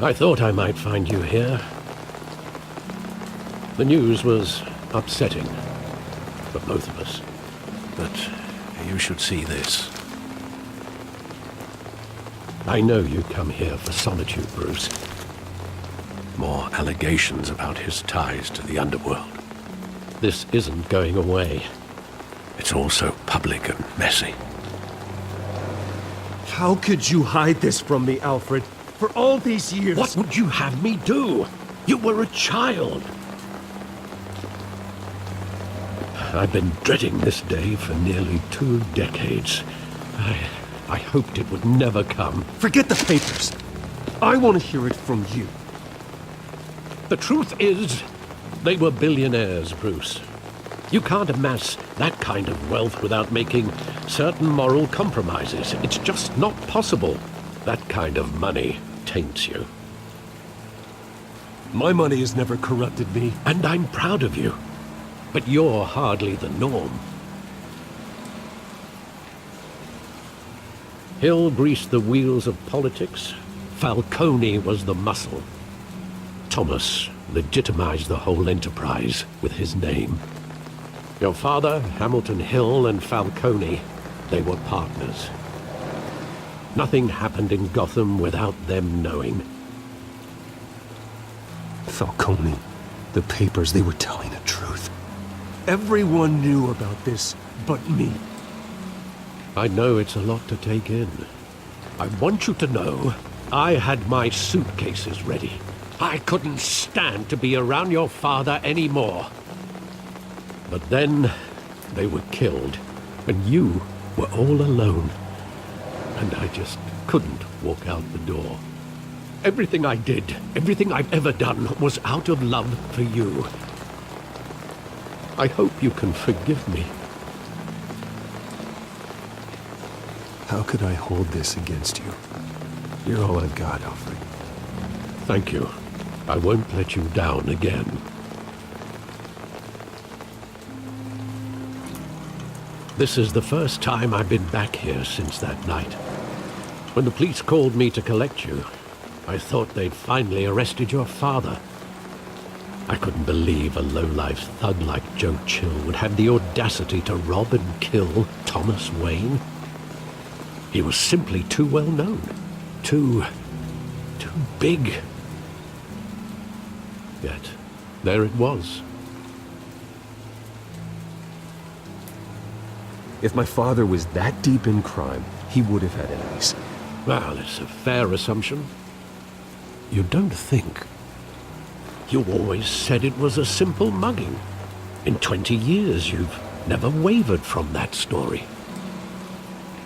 I thought I might find you here. The news was upsetting for both of us. But you should see this. I know you come here for solitude, Bruce. More allegations about his ties to the underworld. This isn't going away. It's all so public and messy. How could you hide this from me, Alfred? For all these years... What would you have me do? You were a child. I've been dreading this day for nearly 2 decades. I hoped it would never come. Forget the papers. I want to hear it from you. The truth is, they were billionaires, Bruce. You can't amass that kind of wealth without making certain moral compromises. It's just not possible. That kind of money taints you. My money has never corrupted me. And I'm proud of you. But you're hardly the norm. Hill greased the wheels of politics. Falcone was the muscle. Thomas legitimized the whole enterprise with his name. Your father, Hamilton Hill, and Falcone, they were partners. Nothing happened in Gotham without them knowing. Falcone, the papers, they were telling the truth. Everyone knew about this but me. I know it's a lot to take in. I want you to know I had my suitcases ready. I couldn't stand to be around your father anymore. But then they were killed, and you were all alone. And I just couldn't walk out the door. Everything I did, everything I've ever done, was out of love for you. I hope you can forgive me. How could I hold this against you? You're all I've got, Alfred. Thank you. I won't let you down again. This is the first time I've been back here since that night. When the police called me to collect you, I thought they'd finally arrested your father. I couldn't believe a low-life thug like Joe Chill would have the audacity to rob and kill Thomas Wayne. He was simply too well known. Too big. Yet, there it was. If my father was that deep in crime, he would have had enemies. Well, it's a fair assumption. You don't think. You always said it was a simple mugging. In 20 years, you've never wavered from that story.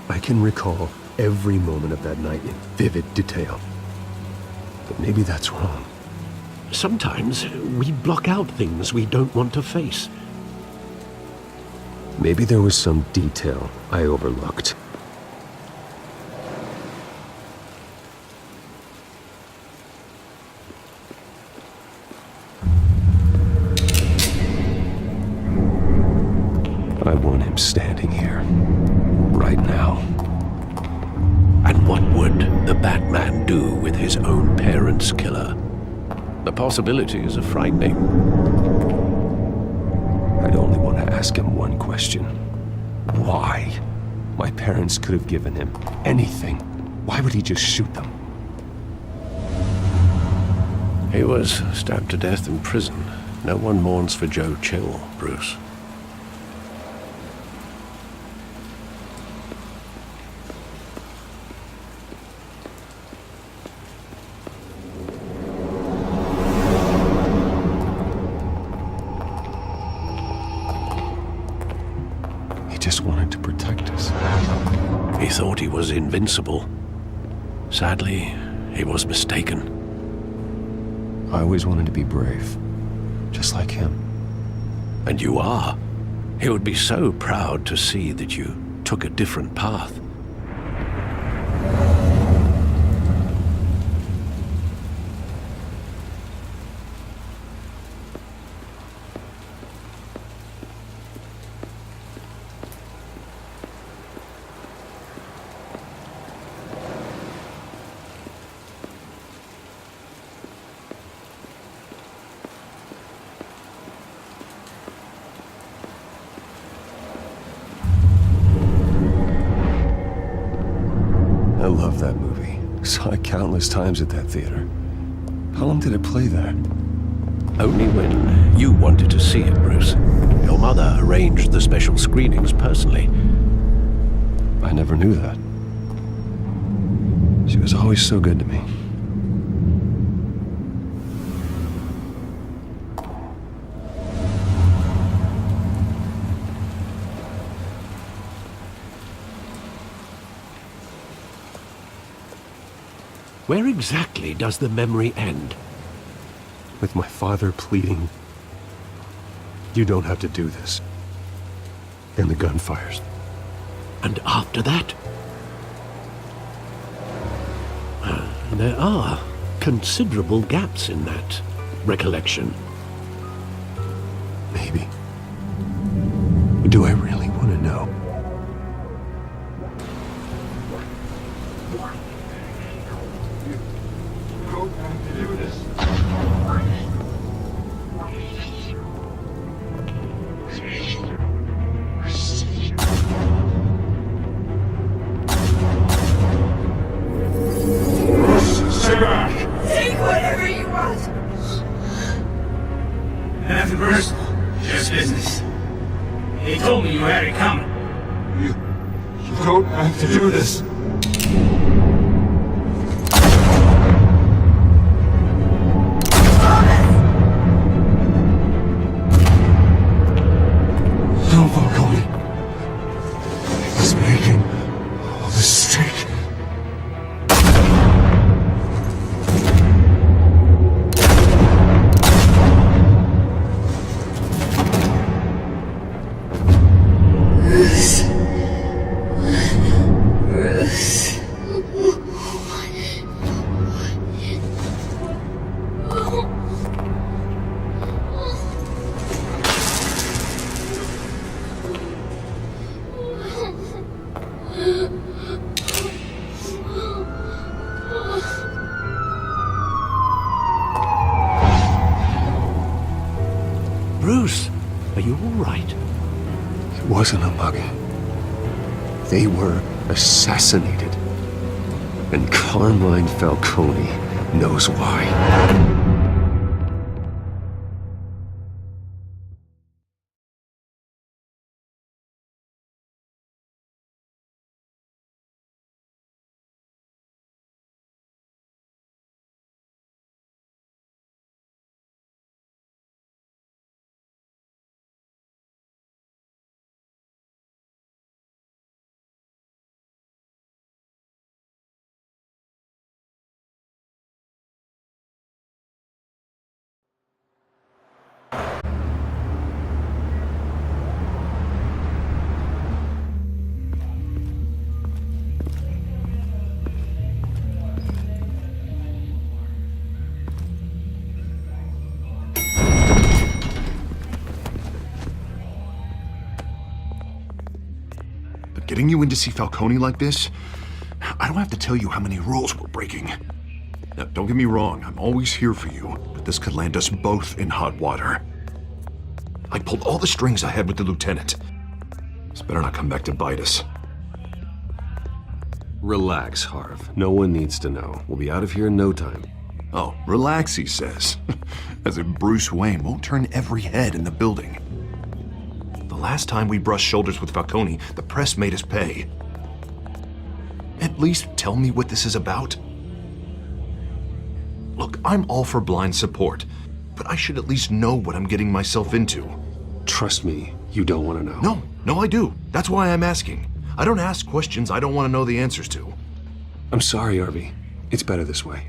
I can recall every moment of that night in vivid detail. But maybe that's wrong. Sometimes we block out things we don't want to face. Maybe there was some detail I overlooked. I want him standing here, right now. And what would the Batman do with his own parents' killer? The possibilities are frightening. I'd only want to ask him one question. Why? My parents could have given him anything. Why would he just shoot them? He was stabbed to death in prison. No one mourns for Joe Chill, Bruce. Just wanted to protect us. He thought he was invincible. Sadly, he was mistaken. I always wanted to be brave, just like him. And you are. He would be so proud to see that you took a different path. saw it countless times at that theater. How long did it play there? Only when you wanted to see it, Bruce. Your mother arranged the special screenings personally. I never knew that. She was always so good to me. Where exactly does the memory end? With my father pleading, "You don't have to do this." And the gun fires. And after that? There are considerable gaps in that recollection. Maybe. Do I really want to know? Take whatever you want. Nothing personal, just business. They told me you had it coming. You don't have to do this. No, Falcone. I was making a mistake. Bruce, are you all right? It wasn't a mugging. They were assassinated. And Carmine Falcone knows why. Getting you in to see Falcone like this? I don't have to tell you how many rules we're breaking. Now, don't get me wrong, I'm always here for you, but this could land us both in hot water. I pulled all the strings I had with the lieutenant. This better not come back to bite us. Relax, Harv. No one needs to know. We'll be out of here in no time. Oh, relax, he says. As if Bruce Wayne won't turn every head in the building. The last time we brushed shoulders with Falcone, the press made us pay. At least tell me what this is about. Look, I'm all for blind support, but I should at least know what I'm getting myself into. Trust me, you don't want to know. No, I do. That's why I'm asking. I don't ask questions I don't want to know the answers to. I'm sorry, Harvey. It's better this way.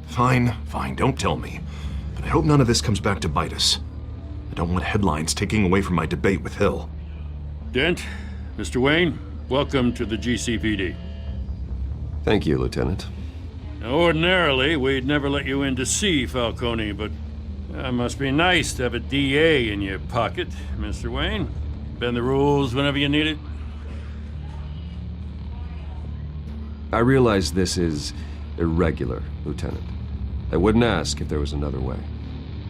Fine, don't tell me. But I hope none of this comes back to bite us. I don't want headlines taking away from my debate with Hill. Dent, Mr. Wayne, welcome to the GCPD. Thank you, Lieutenant. Now, ordinarily, we'd never let you in to see Falcone, but it must be nice to have a DA in your pocket, Mr. Wayne. Bend the rules whenever you need it. I realize this is irregular, Lieutenant. I wouldn't ask if there was another way.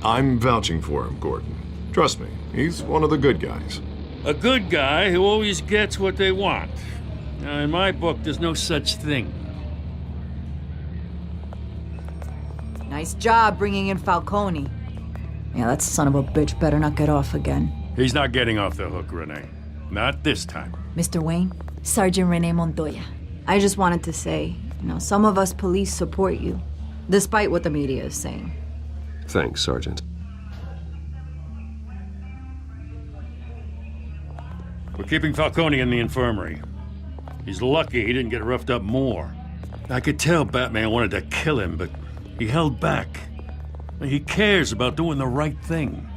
I'm vouching for him, Gordon. Trust me, he's one of the good guys. A good guy who always gets what they want. Now, in my book, there's no such thing. Nice job bringing in Falcone. Yeah, that son of a bitch better not get off again. He's not getting off the hook, Renee. Not this time. Mr. Wayne, Sergeant Renee Montoya. I just wanted to say, some of us police support you, despite what the media is saying. Thanks, Sergeant. We're keeping Falcone in the infirmary. He's lucky he didn't get roughed up more. I could tell Batman wanted to kill him, but he held back. He cares about doing the right thing.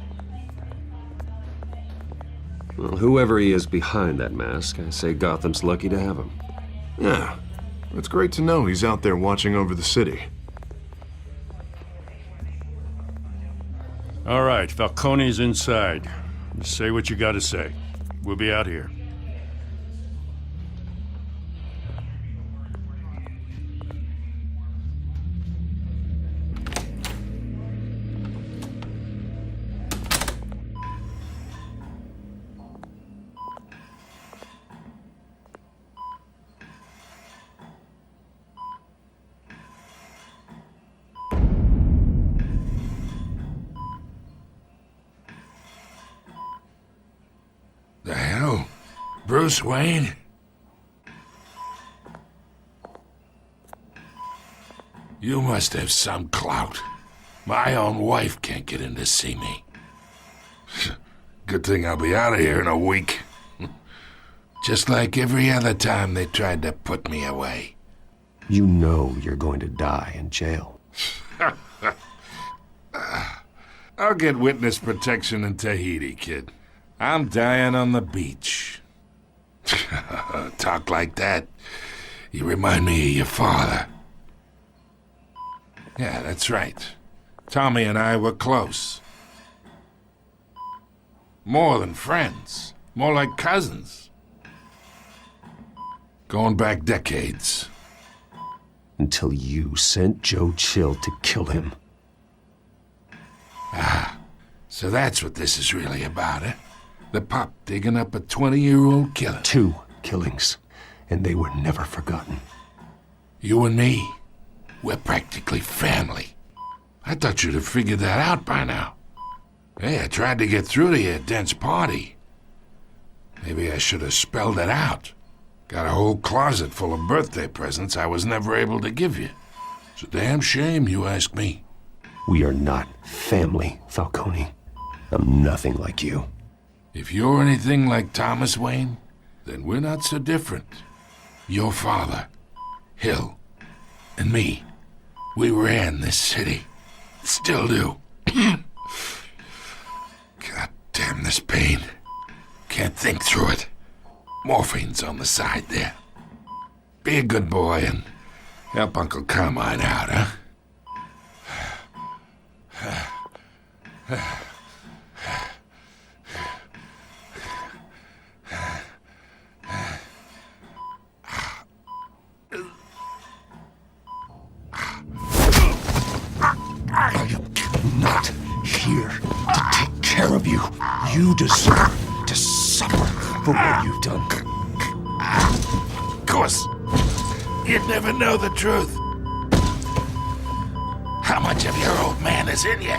Well, whoever he is behind that mask, I say Gotham's lucky to have him. Yeah, it's great to know he's out there watching over the city. All right, Falcone's inside. Say what you gotta say. We'll be out here. The hell? Bruce Wayne? You must have some clout. My own wife can't get in to see me. Good thing I'll be out of here in a week. Just like every other time they tried to put me away. You know you're going to die in jail. I'll get witness protection in Tahiti, kid. I'm dying on the beach. Talk like that. You remind me of your father. Yeah, that's right. Tommy and I were close. More than friends. More like cousins. Going back decades. Until you sent Joe Chill to kill him. So that's what this is really about, eh? The pup digging up a 20-year-old killer. 2 killings, and they were never forgotten. You and me, we're practically family. I thought you'd have figured that out by now. Hey, I tried to get through to your dense party. Maybe I should have spelled it out. Got a whole closet full of birthday presents I was never able to give you. It's a damn shame, you ask me. We are not family, Falcone. I'm nothing like you. If you're anything like Thomas Wayne, then we're not so different. Your father, Hill, and me, we ran this city. Still do. God damn this pain. Can't think through it. Morphine's on the side there. Be a good boy and help Uncle Carmine out, huh? I am not here to take care of you. You deserve to suffer for what you've done. Of course, you'd never know the truth. How much of your old man is in you?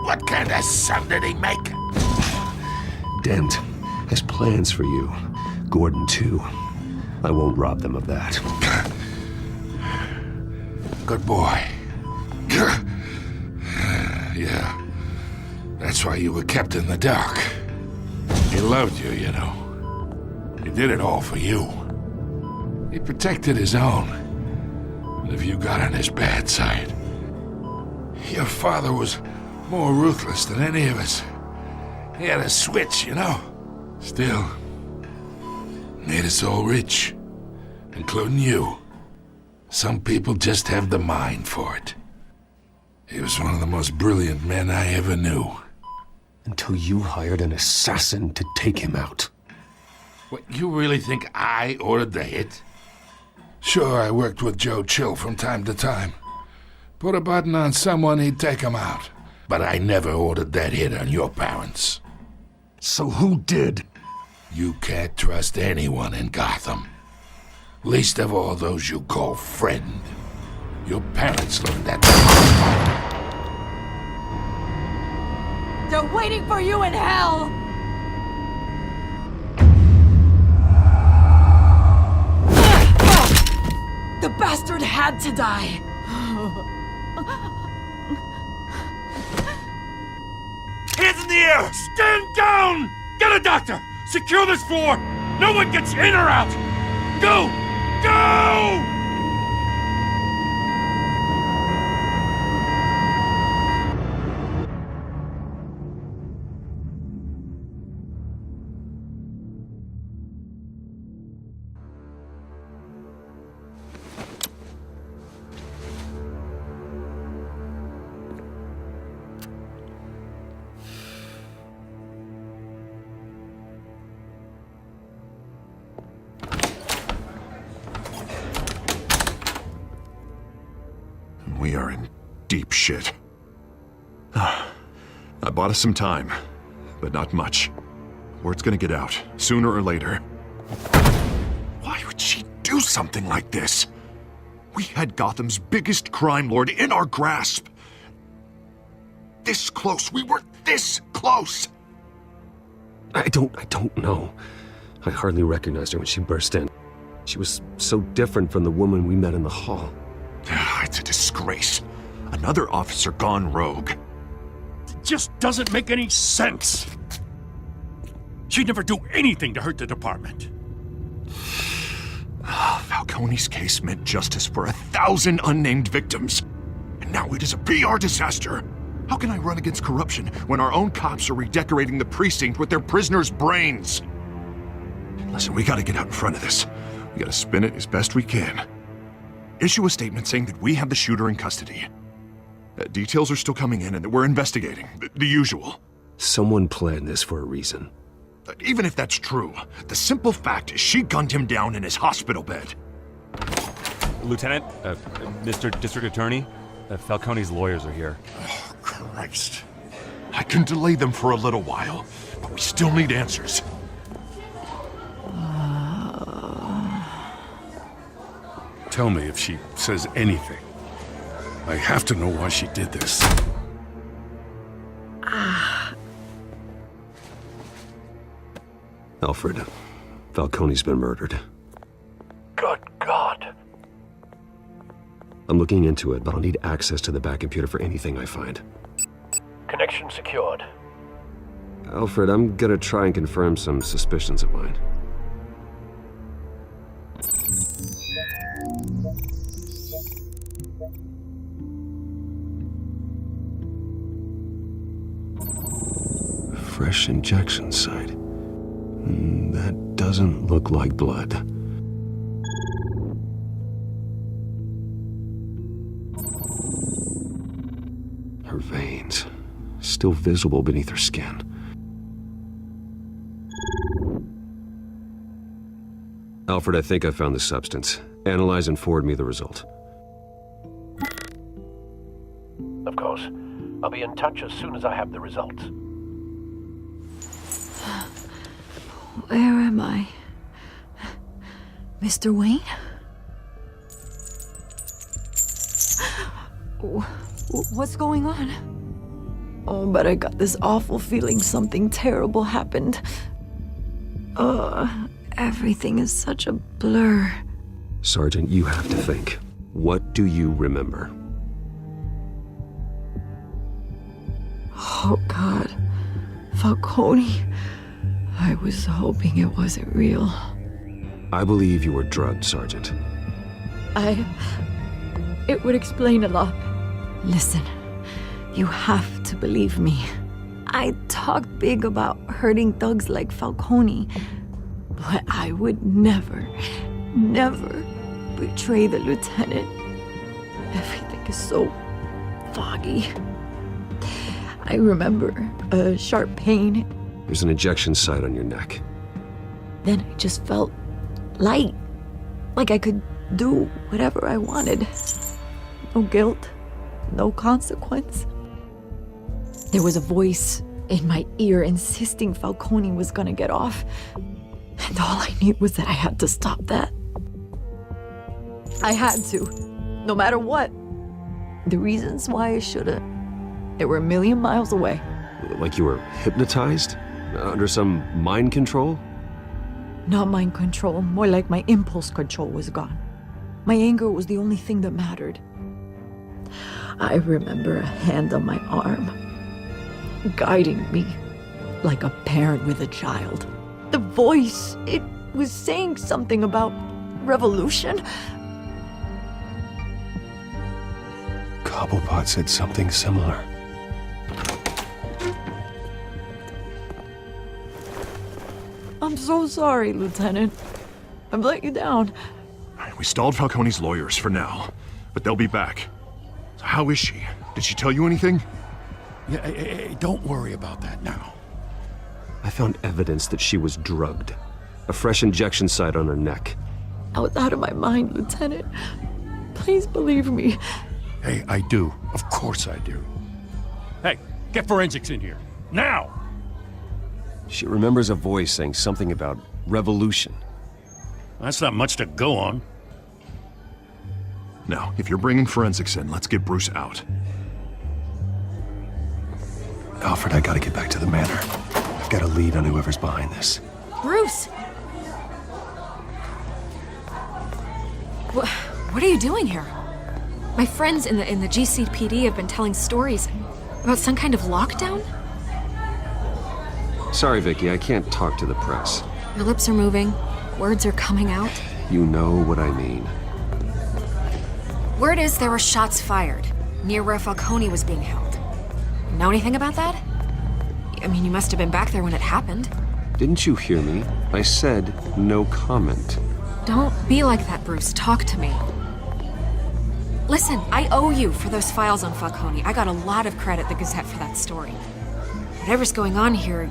What kind of son did he make? Dent has plans for you. Gordon, too. I won't rob them of that. Good boy. Yeah. That's why you were kept in the dark. He loved you, you know. He did it all for you. He protected his own. And if you got on his bad side, your father was more ruthless than any of us. He had a switch, you know. Still, made us all rich, including you. Some people just have the mind for it. He was one of the most brilliant men I ever knew. Until you hired an assassin to take him out. What, you really think I ordered the hit? Sure, I worked with Joe Chill from time to time. Put a button on someone, he'd take him out. But I never ordered that hit on your parents. So who did? You can't trust anyone in Gotham. Least of all those you call friend. Your parents learned that. They're waiting for you in hell! The bastard had to die! Hands in the air! Stand down! Get a doctor! Secure this floor! No one gets in or out! Go! Go! We are in deep shit. I bought us some time, but not much. Word's gonna get out, sooner or later. Why would she do something like this? We had Gotham's biggest crime lord in our grasp. This close. We were this close. I don't know. I hardly recognized her when she burst in. She was so different from the woman we met in the hall. It's a disgrace. Another officer gone rogue. It just doesn't make any sense. She'd never do anything to hurt the department. Falcone's case meant justice for 1,000 unnamed victims. And now it is a PR disaster. How can I run against corruption when our own cops are redecorating the precinct with their prisoners' brains? Listen, we gotta get out in front of this. We gotta spin it as best we can. Issue a statement saying that we have the shooter in custody. Details are still coming in and that we're investigating. The usual. Someone planned this for a reason. Even if that's true, the simple fact is she gunned him down in his hospital bed. Lieutenant, Mr. District Attorney, Falcone's lawyers are here. Oh, Christ. I can delay them for a little while, but we still need answers. Tell me if she says anything. I have to know why she did this. Alfred, Falcone's been murdered. Good God. I'm looking into it, but I'll need access to the back computer for anything I find. Connection secured. Alfred, I'm gonna try and confirm some suspicions of mine. Fresh injection site. That doesn't look like blood. Her veins, still visible beneath her skin. Alfred, I think I found the substance. Analyze and forward me the result. Of course. I'll be in touch as soon as I have the results. Where am I? Mr. Wayne? What's going on? Oh, but I got this awful feeling something terrible happened. Everything is such a blur. Sergeant, you have to think. What do you remember? Oh, God. Falcone. I was hoping it wasn't real. I believe you were drugged, Sergeant. It would explain a lot. Listen, you have to believe me. I talk big about hurting thugs like Falcone, but I would never betray the lieutenant. Everything is so foggy. I remember a sharp pain. There's an injection site on your neck. Then I just felt light, like I could do whatever I wanted. No guilt, no consequence. There was a voice in my ear insisting Falcone was gonna get off. And all I knew was that I had to stop that. I had to, no matter what. The reasons why I shouldn't, they were a million miles away. Like you were hypnotized? Under some mind control? Not mind control, more like my impulse control was gone. My anger was the only thing that mattered. I remember a hand on my arm, guiding me like a parent with a child. The voice, it was saying something about revolution. Cobblepot said something similar. I'm so sorry, Lieutenant. I've let you down. We stalled Falcone's lawyers for now, but they'll be back. So how is she? Did she tell you anything? Yeah, hey, don't worry about that now. I found evidence that she was drugged. A fresh injection site on her neck. I was out of my mind, Lieutenant. Please believe me. Hey, I do. Of course I do. Hey, get forensics in here. Now! She remembers a voice saying something about revolution. That's not much to go on. Now, if you're bringing forensics in, let's get Bruce out. Alfred, I gotta get back to the manor. I've got a lead on whoever's behind this. Bruce! What are you doing here? My friends in the GCPD have been telling stories about some kind of lockdown? Sorry, Vicky, I can't talk to the press. Your lips are moving. Words are coming out. You know what I mean. Word is there were shots fired near where Falcone was being held. Know anything about that? I mean, you must have been back there when it happened. Didn't you hear me? I said no comment. Don't be like that, Bruce. Talk to me. Listen, I owe you for those files on Falcone. I got a lot of credit at the Gazette for that story. Whatever's going on here,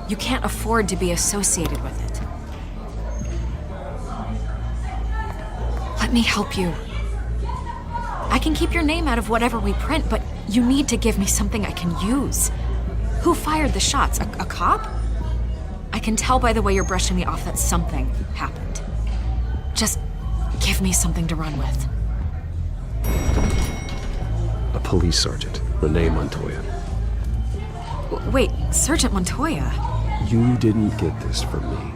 you can't afford to be associated with it. Let me help you. I can keep your name out of whatever we print, but you need to give me something I can use. Who fired the shots? A cop? I can tell by the way you're brushing me off that something happened. Just give me something to run with. A police sergeant, Renee Montoya. Wait, Sergeant Montoya? You didn't get this from me.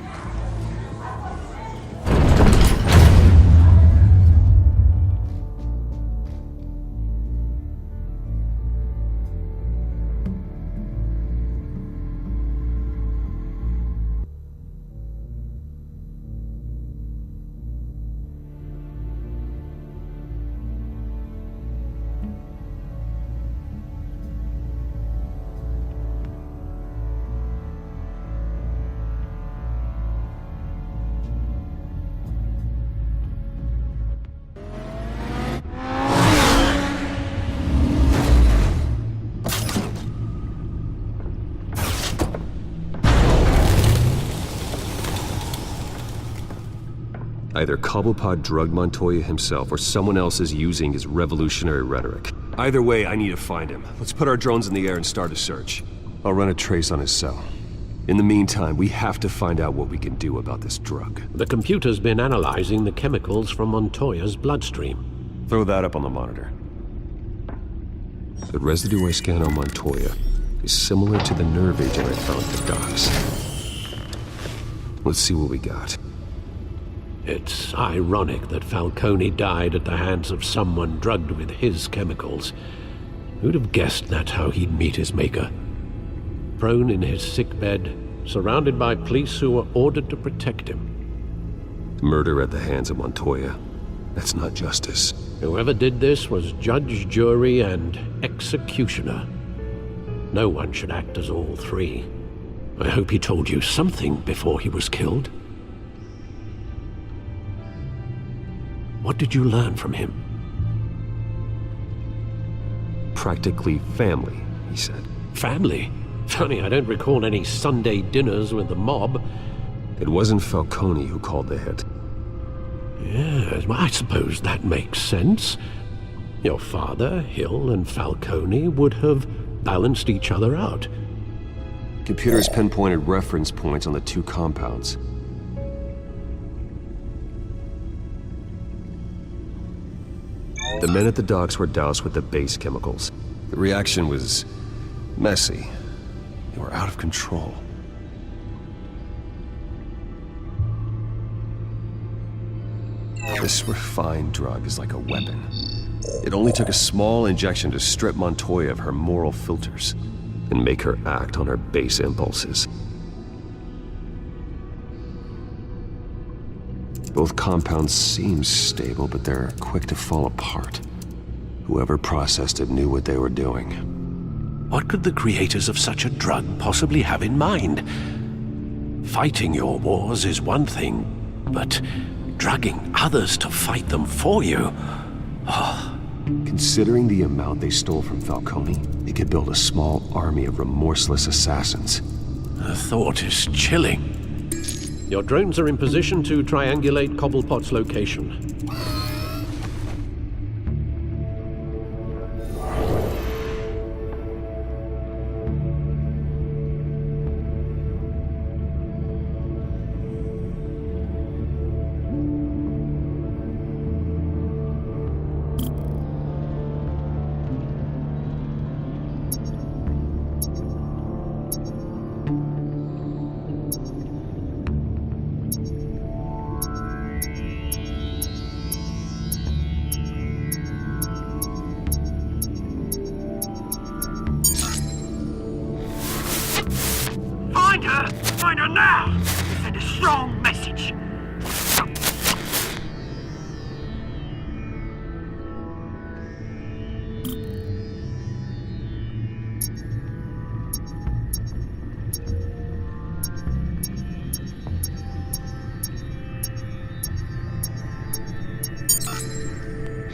Either Cobblepot drugged Montoya himself, or someone else is using his revolutionary rhetoric. Either way, I need to find him. Let's put our drones in the air and start a search. I'll run a trace on his cell. In the meantime, we have to find out what we can do about this drug. The computer's been analyzing the chemicals from Montoya's bloodstream. Throw that up on the monitor. The residue I scan on Montoya is similar to the nerve agent I found at the docks. Let's see what we got. It's ironic that Falcone died at the hands of someone drugged with his chemicals. Who'd have guessed that's how he'd meet his maker? Prone in his sickbed, surrounded by police who were ordered to protect him. Murder at the hands of Montoya. That's not justice. Whoever did this was judge, jury, and executioner. No one should act as all three. I hope he told you something before he was killed. What did you learn from him? Practically family, he said. Family? Funny, I don't recall any Sunday dinners with the mob. It wasn't Falcone who called the hit. Yes, well, I suppose that makes sense. Your father, Hill, and Falcone would have balanced each other out. Computers pinpointed reference points on the two compounds. The men at the docks were doused with the base chemicals. The reaction was messy. They were out of control. This refined drug is like a weapon. It only took a small injection to strip Montoya of her moral filters and make her act on her base impulses. Both compounds seem stable, but they're quick to fall apart. Whoever processed it knew what they were doing. What could the creators of such a drug possibly have in mind? Fighting your wars is one thing, but drugging others to fight them for you? Oh. Considering the amount they stole from Falcone, they could build a small army of remorseless assassins. The thought is chilling. Your drones are in position to triangulate Cobblepot's location. Find her now! Send a strong message!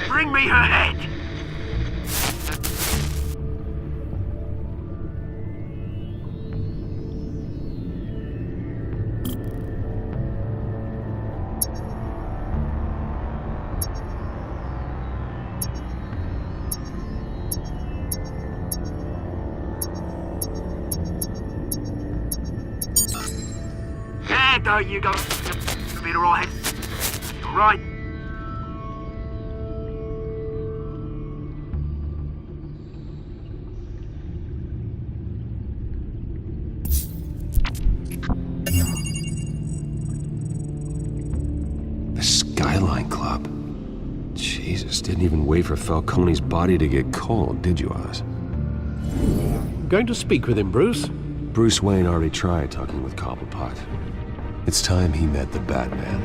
Bring me her head! There you go. You'll be all right. All right. The Skyline Club. Jesus, didn't even wait for Falcone's body to get cold, did you, Oz? Going to speak with him, Bruce? Bruce Wayne already tried talking with Cobblepot. It's time he met the Batman.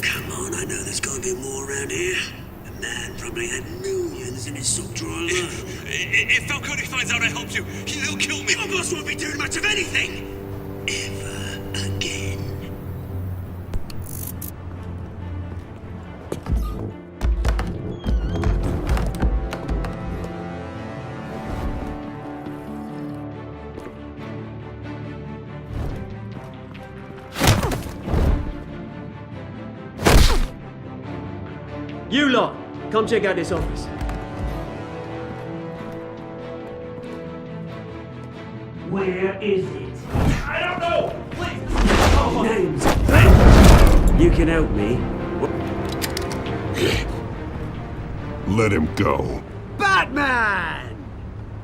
Come on, I know there's gotta be more around here. The man probably had millions in his sock drawer alone. If Falcone finds out I helped you, he'll kill me. Your boss won't be doing much of anything! Ever again. You lot, come check out this office. Where is it? I don't know! Please! Names. You can help me. Let him go. Batman!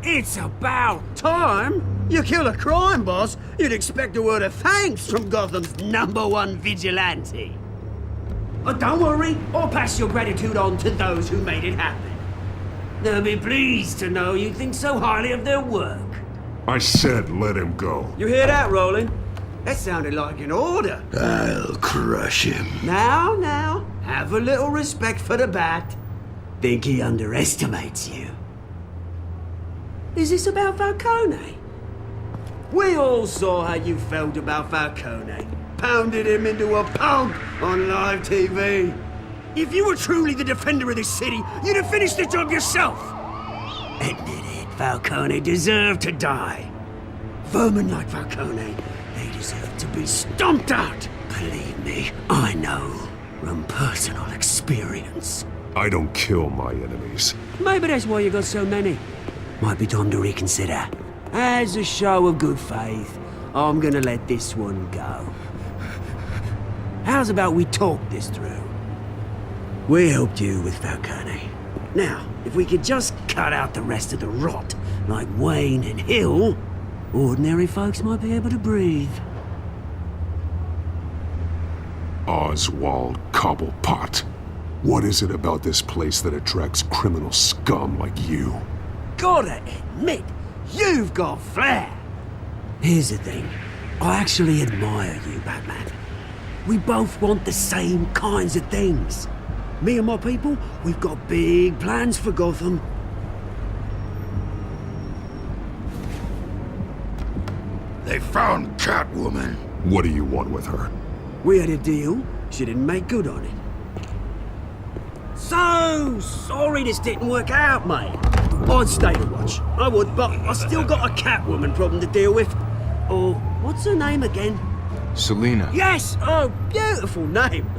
It's about time! You kill a crime boss, you'd expect a word of thanks from Gotham's #1 vigilante. But don't worry, I'll pass your gratitude on to those who made it happen. They'll be pleased to know you think so highly of their work. I said let him go. You hear that, Roland? That sounded like an order. I'll crush him. Now, have a little respect for the Bat. Think he underestimates you. Is this about Falcone? We all saw how you felt about Falcone. Pounded him into a pulp on live TV. If you were truly the defender of this city, you'd have finished the job yourself. Admit it, Falcone deserved to die. Vermin like Falcone, they deserve to be stomped out. Believe me, I know from personal experience. I don't kill my enemies. Maybe that's why you got so many. Might be time to reconsider. As a show of good faith, I'm gonna let this one go. How's about we talk this through? We helped you with Falcone. Now, if we could just cut out the rest of the rot, like Wayne and Hill, ordinary folks might be able to breathe. Oswald Cobblepot. What is it about this place that attracts criminal scum like you? Gotta admit, you've got flair. Here's the thing. I actually admire you, Batman. We both want the same kinds of things. Me and my people, we've got big plans for Gotham. They found Catwoman. What do you want with her? We had a deal. She didn't make good on it. So sorry this didn't work out, mate. I'd stay to watch. I would, but I still got a Catwoman problem to deal with. Oh, what's her name again? Selina. Yes! Oh, beautiful name.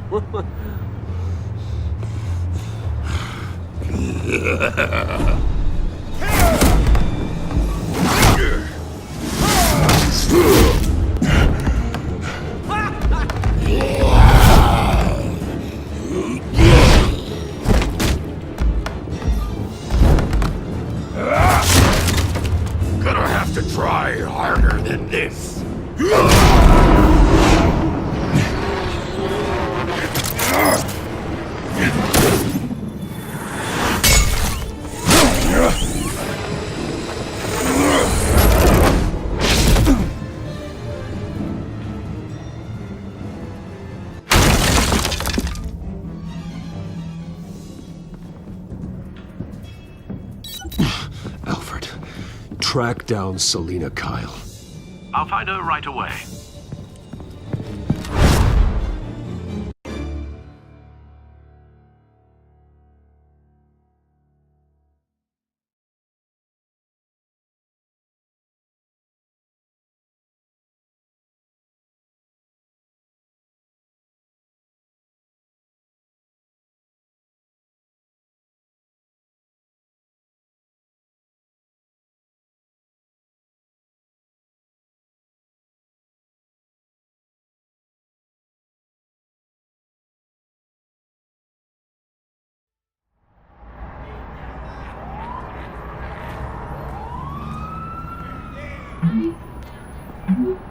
Gonna have to try harder than this. Alfred, track down Selina Kyle. I'll find her right away. Mm-hmm.